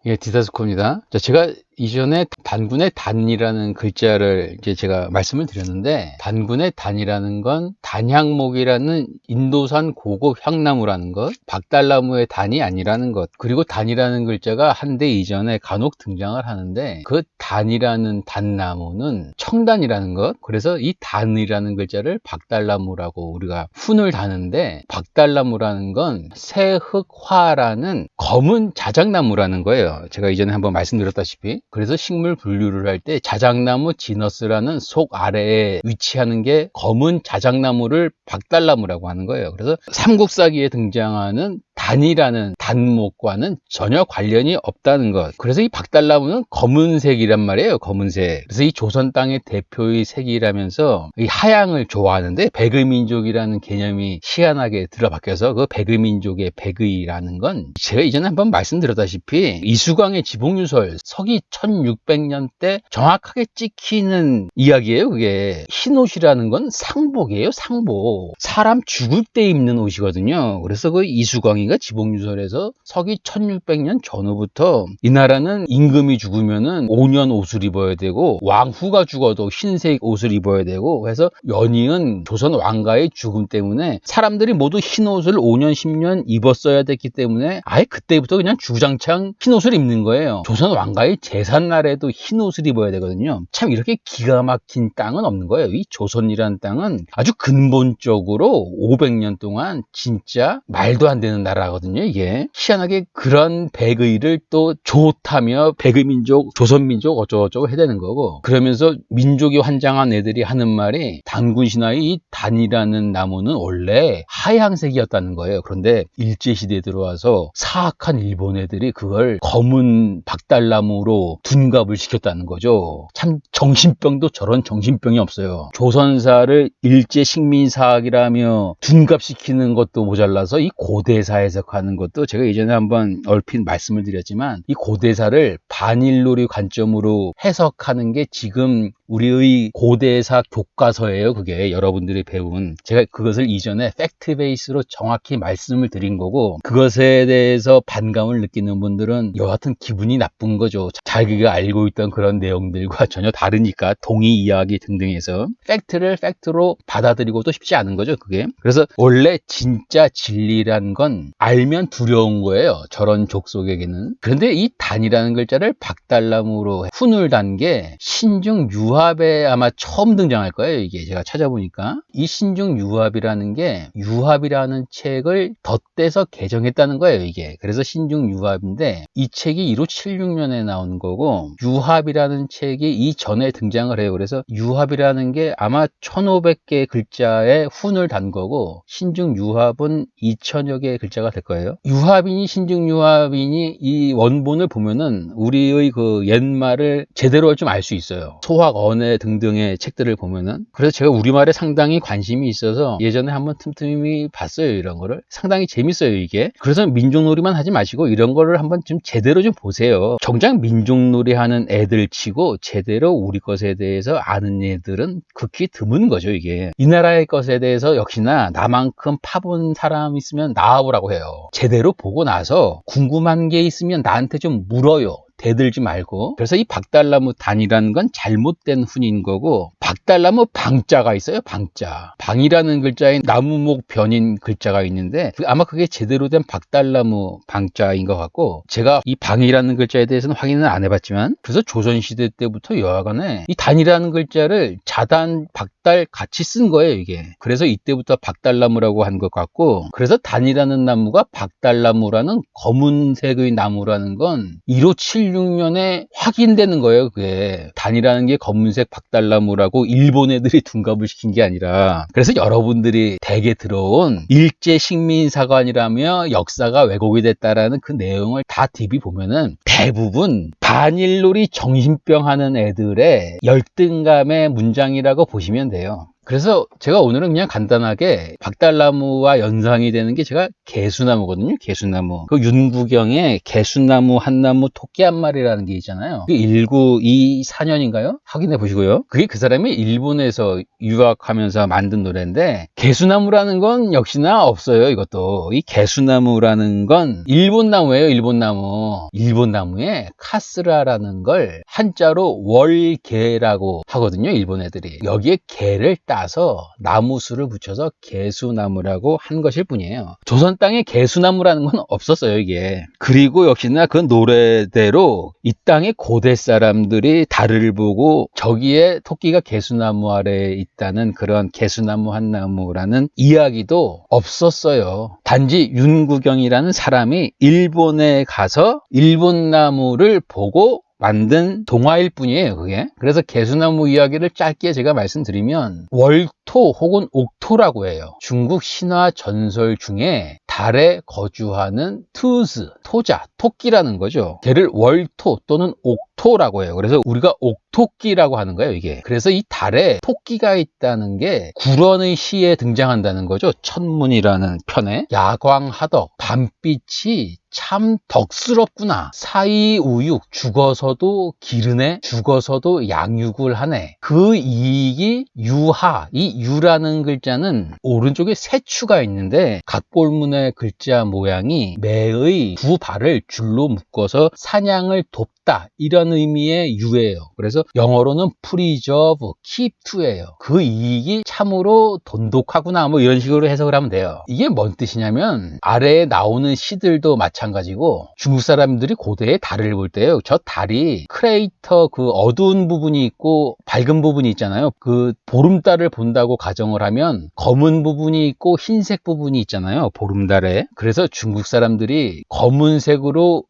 예, 디다스코입니다. 자, 제가 이전에 단군의 단이라는 글자를 이제 제가 말씀을 드렸는데, 단군의 단이라는 건 단향목이라는 인도산 고급 향나무라는 것, 박달나무의 단이 아니라는 것, 그리고 단이라는 글자가 한때 이전에 간혹 등장을 하는데, 그 단이라는 단나무는 청단이라는 것, 그래서 이 단이라는 글자를 박달나무라고 우리가 훈을 다는데, 박달나무라는 건 새흑화라는 검은 자작나무라는 거예요. 제가 이전에 한번 말씀드렸다시피. 그래서 식물 분류를 할 때 자작나무 지너스라는 속 아래에 위치하는 게 검은 자작나무를 박달나무라고 하는 거예요. 그래서 삼국사기에 등장하는 단이라는 단목과는 전혀 관련이 없다는 것. 그래서 이 박달나무는 검은색이란 말이에요. 검은색. 그래서 이 조선 땅의 대표의 색이라면서 이 하양을 좋아하는데, 백의민족이라는 개념이 희한하게 들어바뀌어서 그 백의민족의 백의라는 건 제가 이전에 한번 말씀드렸다시피 이수광의 지복유설 서기 1600년 때 정확하게 찍히는 이야기예요. 그게 흰옷이라는 건 상복이에요. 상복. 사람 죽을 때 입는 옷이거든요. 그래서 그 이수광이가 지복유설에서 서기 1600년 전후부터 이 나라는 임금이 죽으면은 5년 옷을 입어야 되고, 왕후가 죽어도 흰색 옷을 입어야 되고, 그래서 연이은 조선 왕가의 죽음 때문에 사람들이 모두 흰 옷을 5년 10년 입었어야 됐기 때문에 아예 그때부터 그냥 주장창 흰 옷을 입는 거예요. 조선 왕가의 제삿날에도 흰 옷을 입어야 되거든요. 참 이렇게 기가 막힌 땅은 없는 거예요. 이 조선이라는 땅은 아주 근본적으로 500년 동안 진짜 말도 안 되는 나라거든요. 이게 희한하게 그런 백의를 또 좋다며 백의민족, 조선민족 어쩌고저쩌고 해야 되는 거고, 그러면서 민족이 환장한 애들이 하는 말이 단군신화의 이 단이라는 나무는 원래 하얀색이었다는 거예요. 그런데 일제시대에 들어와서 사악한 일본 애들이 그걸 검은 박달나무로 둔갑을 시켰다는 거죠. 참 정신병도 저런 정신병이 없어요. 조선사를 일제 식민사학이라며 둔갑시키는 것도 모자라서 이 고대사 해석하는 것도 제가 예전에 한번 얼핏 말씀을 드렸지만, 이 고대사를 반일놀이 관점으로 해석하는 게 지금 우리의 고대사 교과서예요. 그게 여러분들이 배운, 제가 그것을 이전에 팩트 베이스로 정확히 말씀을 드린 거고, 그것에 대해서 반감을 느끼는 분들은 여하튼 기분이 나쁜 거죠. 자기가 알고 있던 그런 내용들과 전혀 다르니까, 동의 이야기 등등해서 팩트를 팩트로 받아들이고도 쉽지 않은 거죠, 그게. 그래서 원래 진짜 진리란 건 알면 두려운 거예요, 저런 족속에게는. 그런데 이 단이라는 글자를 박달나무로 훈을 단 게 신중 유합에 아마 처음 등장할 거예요. 이게 제가 찾아보니까 이 신중 유합이라는 게 유합이라는 책을 덧대서 개정했다는 거예요. 이게 그래서 신중 유합인데, 이 책이 1576년에 나온 거고 유합이라는 책이 이전에 등장을 해요. 그래서 유합이라는 게 아마 1500개 글자에 훈을 단 거고, 신중 유합은 2000여 개의 글자가 될 거예요. 유합이니 신중 유합이니 이 원본을 보면은 우리의 그 옛말을 제대로 좀 알 수 있어요. 소학 언어 등등의 책들을 보면은. 그래서 제가 우리말에 상당히 관심이 있어서 예전에 한번 틈틈이 봤어요. 이런 거를 상당히 재밌어요, 이게. 그래서 민족놀이만 하지 마시고 이런 거를 한번 좀 제대로 좀 보세요. 정작 민족놀이 하는 애들 치고 제대로 우리 것에 대해서 아는 애들은 극히 드문 거죠. 이게 이 나라의 것에 대해서 역시나 나만큼 파본 사람 있으면 나와보라고 해요. 제대로 보고 나서 궁금한 게 있으면 나한테 좀 물어요. 대들지 말고. 그래서 이 박달나무 단이라는 건 잘못된 훈인 거고, 박달나무 방자가 있어요. 방자. 방이라는 글자에 나무목 변인 글자가 있는데 아마 그게 제대로 된 박달나무 방자인 것 같고, 제가 이 방이라는 글자에 대해서는 확인은 안 해봤지만, 그래서 조선시대 때부터 여하간에 이 단이라는 글자를 자단, 박달 같이 쓴 거예요. 이게 그래서 이때부터 박달나무라고 한 것 같고, 그래서 단이라는 나무가 박달나무라는 검은색의 나무라는 건 1576년에 확인되는 거예요. 그게 단이라는 게 검은색 박달나무라고 일본 애들이 둔갑을 시킨 게 아니라. 그래서 여러분들이 대개 들어온 일제 식민사관이라며 역사가 왜곡이 됐다라는 그 내용을 다 DB 보면은 대부분 반일놀이 정신병 하는 애들의 열등감의 문장이라고 보시면 돼요. 그래서 제가 오늘은 그냥 간단하게 박달나무와 연상이 되는 게 제가 개수나무거든요. 개수나무. 그 윤구경에 개수나무 한 나무 토끼 한 마리라는 게 있잖아요. 1924년인가요? 확인해 보시고요. 그게 그 사람이 일본에서 유학하면서 만든 노래인데, 개수나무라는 건 역시나 없어요. 이것도 이 개수나무라는 건 일본 나무예요. 일본 나무. 일본 나무에 카스라라는 걸 한자로 월개라고 하거든요. 일본 애들이. 여기에 개를 따서 나무수를 붙여서 개수나무라고 한 것일 뿐이에요. 조선 땅에 개수나무라는 건 없었어요, 이게. 그리고 역시나 그 노래대로 이 땅의 고대 사람들이 달을 보고 저기에 토끼가 개수나무 아래에 있다는 그런 개수나무 한 나무라는 이야기도 없었어요. 단지 윤구경이라는 사람이 일본에 가서 일본 나무를 보고 만든 동화일 뿐이에요, 그게. 그래서 개수나무 이야기를 짧게 제가 말씀드리면 월토 혹은 옥토라고 해요. 중국 신화 전설 중에 달에 거주하는 투즈, 토자, 토끼라는 거죠. 걔를 월토 또는 옥토라고 해요. 그래서 우리가 옥토끼라고 하는 거예요, 이게. 그래서 이 달에 토끼가 있다는 게 구런의 시에 등장한다는 거죠. 천문이라는 편에. 야광하덕, 밤빛이 참 덕스럽구나. 사이우육, 죽어서도 기르네, 죽어서도 양육을 하네. 그 이익이 유하, 이 유라는 글자는 오른쪽에 세 추가 있는데 각볼문의 글자 모양이 매의 두 발을 줄로 묶어서 사냥을 돕다, 이런 의미의 유예요. 그래서 영어로는 preserve, keep to예요. 그 이익이 참으로 돈독하구나, 뭐 이런 식으로 해석을 하면 돼요. 이게 뭔 뜻이냐면 아래에 나오는 시들도 마찬가지고 중국 사람들이 고대에 달을 볼 때요, 저 달이 크레이터 그 어두운 부분이 있고 밝은 부분이 있잖아요. 그 보름달을 본다고 가정을 하면 검은 부분이 있고 흰색 부분이 있잖아요, 보름달에. 그래서 중국 사람들이 검은색으로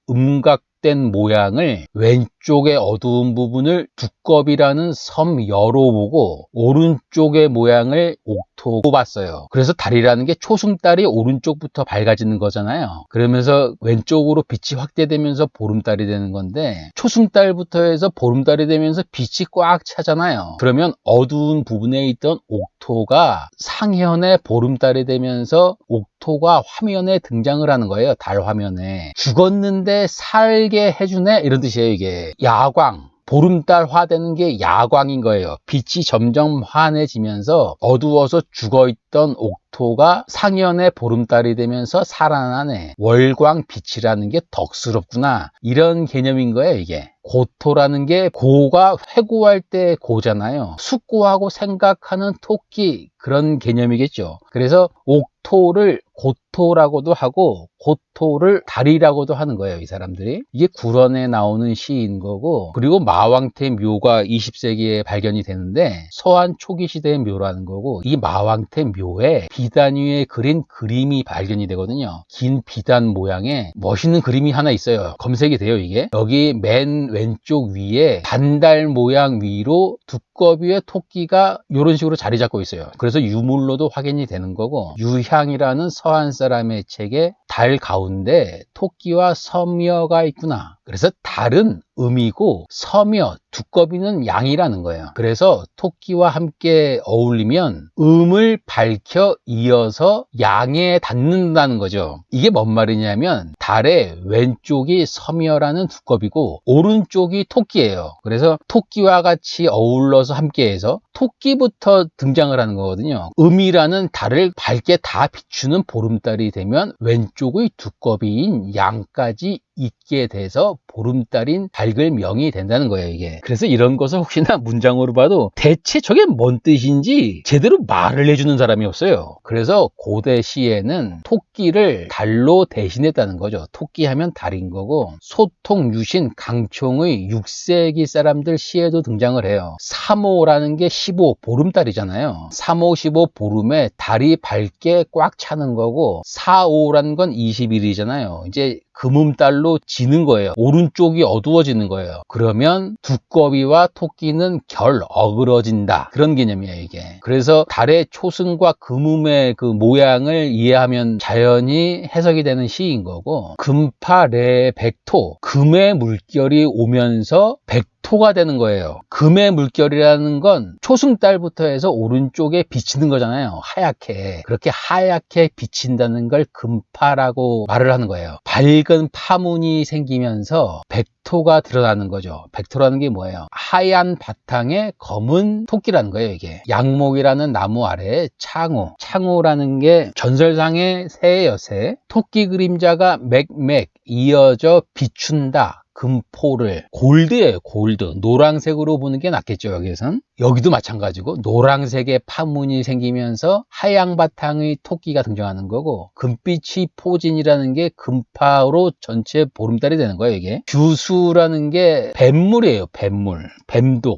된 모양을 왼쪽의 어두운 부분을 두꺼비라는 섬여로 보고 오른쪽의 모양을 옥토로 봤어요. 그래서 달이라는 게 초승달이 오른쪽부터 밝아지는 거잖아요. 그러면서 왼쪽으로 빛이 확대되면서 보름달이 되는 건데 초승달부터 해서 보름달이 되면서 빛이 꽉 차잖아요. 그러면 어두운 부분에 있던 옥토가 상현의 보름달이 되면서 옥토가 화면에 등장을 하는 거예요. 달 화면에. 죽었는데 살게 해주네, 이런 뜻이에요. 이게 야광, 보름달화 되는 게 야광인 거예요. 빛이 점점 환해지면서 어두워서 죽어있던 옥토가 상현의 보름달이 되면서 살아나네. 월광빛이라는 게 덕스럽구나, 이런 개념인 거예요. 이게 고토라는 게 고가 회고할 때 고잖아요. 숙고하고 생각하는 토끼, 그런 개념이겠죠. 그래서 옥토를 고토라고도 하고 고토를 달이라고도 하는 거예요, 이 사람들이. 이게 구런에 나오는 시인 거고, 그리고 마왕태 묘가 20세기에 발견이 되는데 서한 초기 시대의 묘라는 거고, 이 마왕태 묘에 비단 위에 그린 그림이 발견이 되거든요. 긴 비단 모양의 멋있는 그림이 하나 있어요. 검색이 돼요, 이게. 여기 맨 왼쪽 위에 반달 모양 위로 두꺼비의 토끼가 이런 식으로 자리 잡고 있어요. 그래서 유물로도 확인이 되는 거고, 유향이라는 서한 사람의 책에 달 가운데 토끼와 섬여가 있구나. 그래서 달은 음이고 섬여, 두꺼비는 양이라는 거예요. 그래서 토끼와 함께 어울리면 음을 밝혀 이어서 양에 닿는다는 거죠. 이게 뭔 말이냐면 달의 왼쪽이 섬여라는 두꺼비고 오른쪽이 토끼예요. 그래서 토끼와 같이 어울러서 함께해서 토끼부터 등장을 하는 거거든요. 음이라는 달을 밝게 다 비추는 보름달이 되면 왼쪽의 두꺼비인 양까지 있게 돼서 보름달인 밝을 명이 된다는 거예요, 이게. 그래서 이런 것을 혹시나 문장으로 봐도 대체 저게 뭔 뜻인지 제대로 말을 해주는 사람이 없어요. 그래서 고대 시에는 토끼를 달로 대신했다는 거죠. 토끼 하면 달인 거고, 소통, 유신, 강총의 6세기 사람들 시에도 등장을 해요. 3호라는 게 15, 보름달이잖아요. 3호, 15 보름에 달이 밝게 꽉 차는 거고, 4호라는 건 20일이잖아요. 이제 금음달로 지는 거예요. 오른쪽이 어두워지는 거예요. 그러면 두꺼비와 토끼는 결 어그러진다, 그런 개념이에요, 이게. 그래서 달의 초승과 금음의 그 모양을 이해하면 자연히 해석이 되는 시인 거고, 금파래 백토, 금의 물결이 오면서 백토 백토가 되는 거예요. 금의 물결이라는 건 초승달부터 해서 오른쪽에 비치는 거잖아요. 하얗게. 그렇게 하얗게 비친다는 걸 금파라고 말을 하는 거예요. 밝은 파문이 생기면서 백토가 드러나는 거죠. 백토라는 게 뭐예요? 하얀 바탕에 검은 토끼라는 거예요. 이게 양목이라는 나무 아래에 창호라는 게 전설상의 새예요. 새. 토끼 그림자가 맥맥 이어져 비춘다. 금포를 골드예요. 골드. 노란색으로 보는 게 낫겠죠. 여기에선. 여기도 마찬가지고 노란색의 파문이 생기면서 하양 바탕의 토끼가 등장하는 거고, 금빛이 포진이라는 게 금파로 전체 보름달이 되는 거예요. 이게 규수라는 게 뱀물이에요. 뱀물.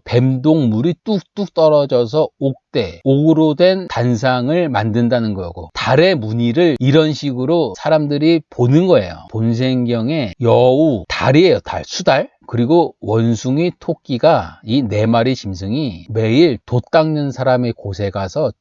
뱀동물이 뚝뚝 떨어져서 옥으로 된 단상을 만든다는 거고, 달의 무늬를 이런 식으로 사람들이 보는 거예요. 본생경에 여우, 달이에요. 달, 수달. 그리고 원숭이, 토끼가 이 네 마리 짐승이 매일 돛 닦는 사람의 곳에 가서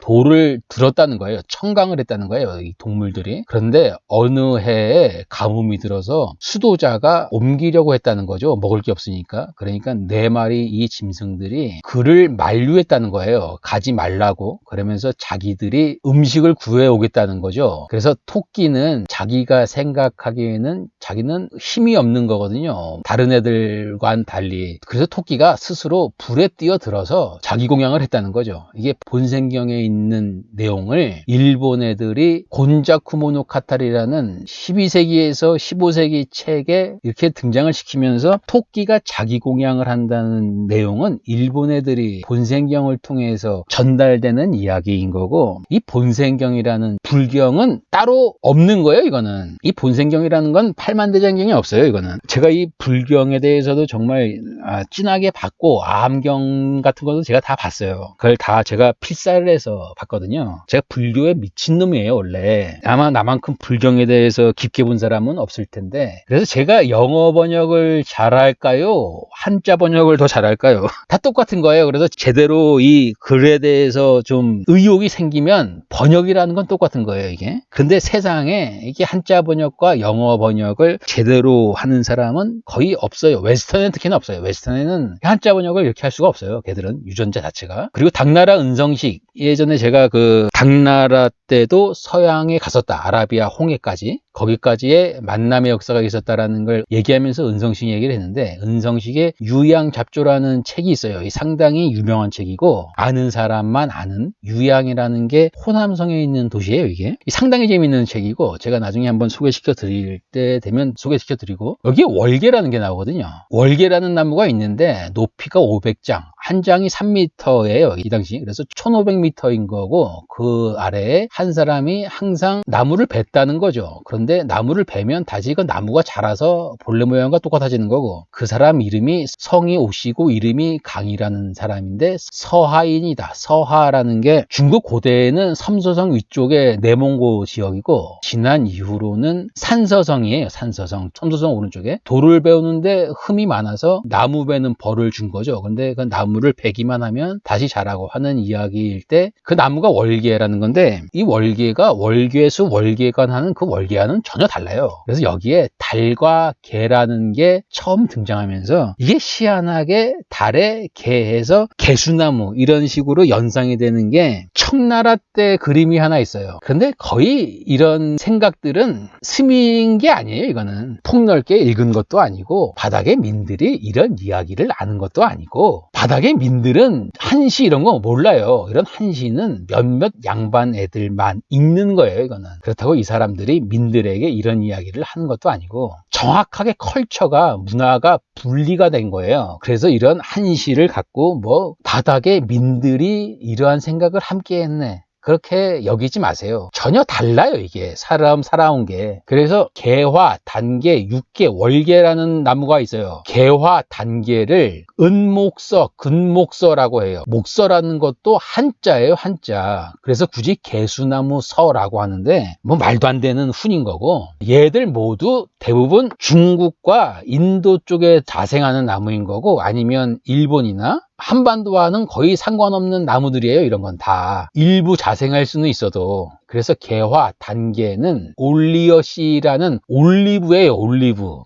돌을 들었다는 거예요. 청강을 했다는 거예요. 이 동물들이. 그런데 어느 해에 가뭄이 들어서 수도자가 옮기려고 했다는 거죠. 먹을 게 없으니까. 그러니까 네 마리 이 짐승들이 그를 만류했다는 거예요. 가지 말라고. 그러면서 자기들이 음식을 구해오겠다는 거죠. 그래서 토끼는 자기가 생각하기에는 자기는 힘이 없는 거거든요. 다른 애들과는 달리. 그래서 토끼가 스스로 불에 뛰어들어서 자기 공양을 했다는 거죠. 이게 본생경에 있는 내용을 일본 애들이 곤자쿠모노카타리라는 12세기에서 15세기 책에 이렇게 등장을 시키면서 토끼가 자기 공양을 한다는 내용은 일본 애들이 본생경을 통해서 전달되는 이야기인 거고, 이 본생경이라는 불경은 따로 없는 거예요. 이거는 이 본생경이라는 건 팔만대장경이 없어요. 이거는 제가 이 불경에 대해서도 정말 진하게 봤고, 암경 같은 것도 제가 다 봤어요. 그걸 다 제가 필사를 해서 봤거든요. 제가 불교에 미친놈이에요. 원래 아마 나만큼 불경에 대해서 깊게 본 사람은 없을 텐데, 그래서 제가 영어 번역을 잘할까요? 한자 번역을 더 잘할까요? 다 똑같은 거예요. 그래서 제대로 이 글에 대해서 좀 의욕이 생기면 번역이라는 건 똑같은 거예요. 이게 근데 세상에 이게 한자 번역과 영어 번역을 제대로 하는 사람은 거의 없어요. 웨스턴에는 특히나 없어요. 웨스턴에는 한자 번역을 이렇게 할 수가 없어요. 걔들은 유전자 자체가. 그리고 당나라 은성식, 예전에 제가 그 당나라 때도 서양에 갔었다. 아라비아 홍해까지. 거기까지의 만남의 역사가 있었다라는 걸 얘기하면서 은성식 얘기를 했는데, 은성식의 유양잡조라는 책이 있어요. 상당히 유명한 책이고, 아는 사람만 아는, 유양이라는 게 호남성에 있는 도시예요. 이게 상당히 재밌는 책이고, 제가 나중에 한번 소개시켜 드릴 때 되면 소개시켜 드리고, 여기에 월계라는 게 나오거든요. 월계라는 나무가 있는데 높이가 500장, 한 장이 3m예요 이 당시. 그래서 1500m인 거고, 그 아래에 한 사람이 항상 나무를 뱄다는 거죠. 그런데 나무를 베면 다시 그 나무가 자라서 본래 모양과 똑같아지는 거고, 그 사람 이름이 성이 오시고 이름이 강이라는 사람인데 서하인이다. 서하라는 게 중국 고대에는 삼서성 위쪽에 내몽고 지역이고, 지난 이후로는 산서성이에요. 산서성. 삼서성 오른쪽에 돌을 베우는데 흠이 많아서 나무 베는 벌을 준 거죠. 근데 그 나무를 베기만 하면 다시 자라고 하는 이야기일 때, 그 나무가 월계라는 건데, 이 월계가 월계수 월계관 하는 그 월계와는 전혀 달라요. 그래서 여기에 달과 개라는 게 처음 등장하면서 이게 희한하게 달에 개해서 개수나무 이런 식으로 연상이 되는 게 청나라 때 그림이 하나 있어요. 그런데 거의 이런 생각들은 스미인 게 아니에요. 이거는 폭넓게 읽은 것도 아니고, 바닥의 민들이 이런 이야기를 아는 것도 아니고, 바닥의 민들은 한시 이런 거 몰라요. 이런 한시는 몇몇 양반 애들만 읽는 거예요. 이거는 그렇다고 이 사람들이 민들에게 이런 이야기를 하는 것도 아니고, 정확하게 컬처가, 문화가 분리가 된 거예요. 그래서 이런 한시를 갖고 뭐 바닥의 민들이 이러한 생각을 함께 했네, 그렇게 여기지 마세요. 전혀 달라요. 이게 살아온 게. 그래서 개화, 단계, 육계, 월계라는 나무가 있어요. 개화, 단계를 은목서, 근목서라고 해요. 목서라는 것도 한자예요. 한자. 그래서 굳이 개수나무 서라고 하는데 뭐 말도 안 되는 훈인 거고, 얘들 모두 대부분 중국과 인도 쪽에 자생하는 나무인 거고, 아니면 일본이나 한반도와는 거의 상관없는 나무들이에요. 이런 건 다 일부 자생할 수는 있어도. 그래서 개화, 단계는 올리어시라는 올리브예요.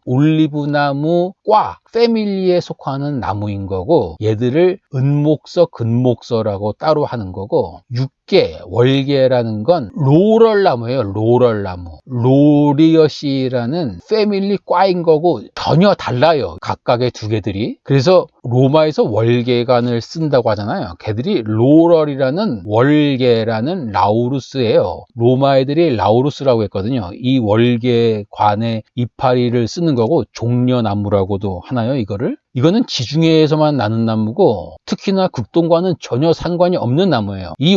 올리브나무 과 패밀리에 속하는 나무인 거고, 얘들을 은목서, 근목서라고 따로 하는 거고, 육계, 월계라는 건 로럴나무예요. 로럴나무. 로리어시라는 패밀리 과인 거고 전혀 달라요. 각각의 두 개들이. 그래서 로마에서 월계관을 쓴다고 하잖아요. 걔들이 로럴이라는 월계라는 라우루스예요. 로마 애들이 라우루스라고 했거든요. 이 월계관의 이파리를 쓰는 거고, 종려나무라고도 하나요, 이거를? 이거는 지중해에서만 나는 나무고, 특히나 극동과는 전혀 상관이 없는 나무예요. 이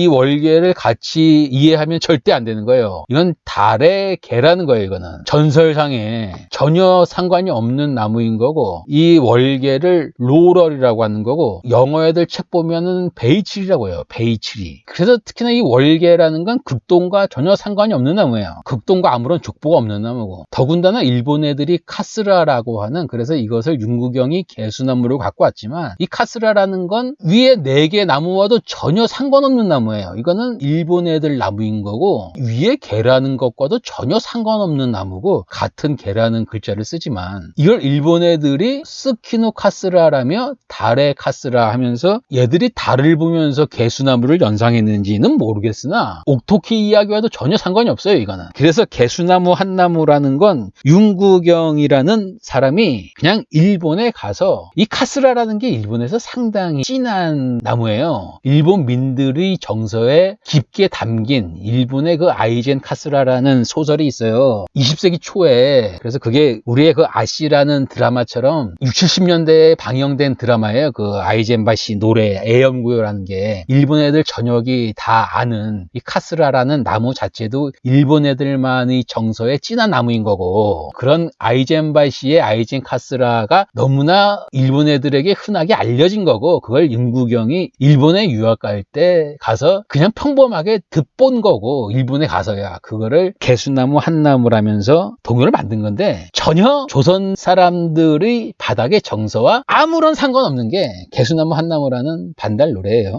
월계를 같이 이해하면 절대 안 되는 거예요. 이건 달의 개라는 거예요. 이거는 전설상에 전혀 상관이 없는 나무인 거고, 이 월계를 로럴이라고 하는 거고, 영어 애들 책 보면은 베이칠이라고 해요. 베이칠이. 그래서 특히나 이 월계라는 건 극동과 전혀 상관이 없는 나무예요. 극동과 아무런 족보가 없는 나무고, 더군다나 일본 애들이 카스라라고 하는, 그래서 이것을 윤구경이 개수나무로 갖고 왔지만, 이 카스라라는 건 위에 4개 나무와도 전혀 상관없는 나무예요. 이거는 일본 애들 나무인 거고, 위에 개라는 것과도 전혀 상관없는 나무고, 같은 개라는 글자를 쓰지만, 이걸 일본 애들이 스키노 카스라라며 달의 카스라 하면서 얘들이 달을 보면서 개수나무를 연상했는지는 모르겠으나 옥토키 이야기와도 전혀 상관이 없어요. 이거는. 그래서 개수나무 한 나무라는 건 윤구경이라는 사람이 그냥 일본에 가서, 이 카스라라는 게 일본에서 상당히 진한 나무예요. 일본 민들의 정서에 깊게 담긴 일본의 그 아이젠 카스라라는 소설이 있어요. 20세기 초에. 그래서 그게 우리의 그 아씨라는 드라마처럼 60, 70년대에 방영된 드라마예요. 그 아이젠바시 노래 애연구요라는 게 일본 애들 전역이 다 아는, 이 카스라라는 나무 자체도 일본 애들만의 정서에 진한 나무인 거고, 그런 아이젠바시의 아이젠 카스라가 너무나 일본 애들에게 흔하게 알려진 거고, 그걸 윤구경이 일본에 유학 갈 때 가서 그냥 평범하게 듣본 거고, 일본에 가서야 그거를 개수나무 한 나무라면서 동요를 만든 건데, 전혀 조선 사람들의 바닥의 정서와 아무런 상관없는 게 개수나무 한 나무라는 반달 노래예요.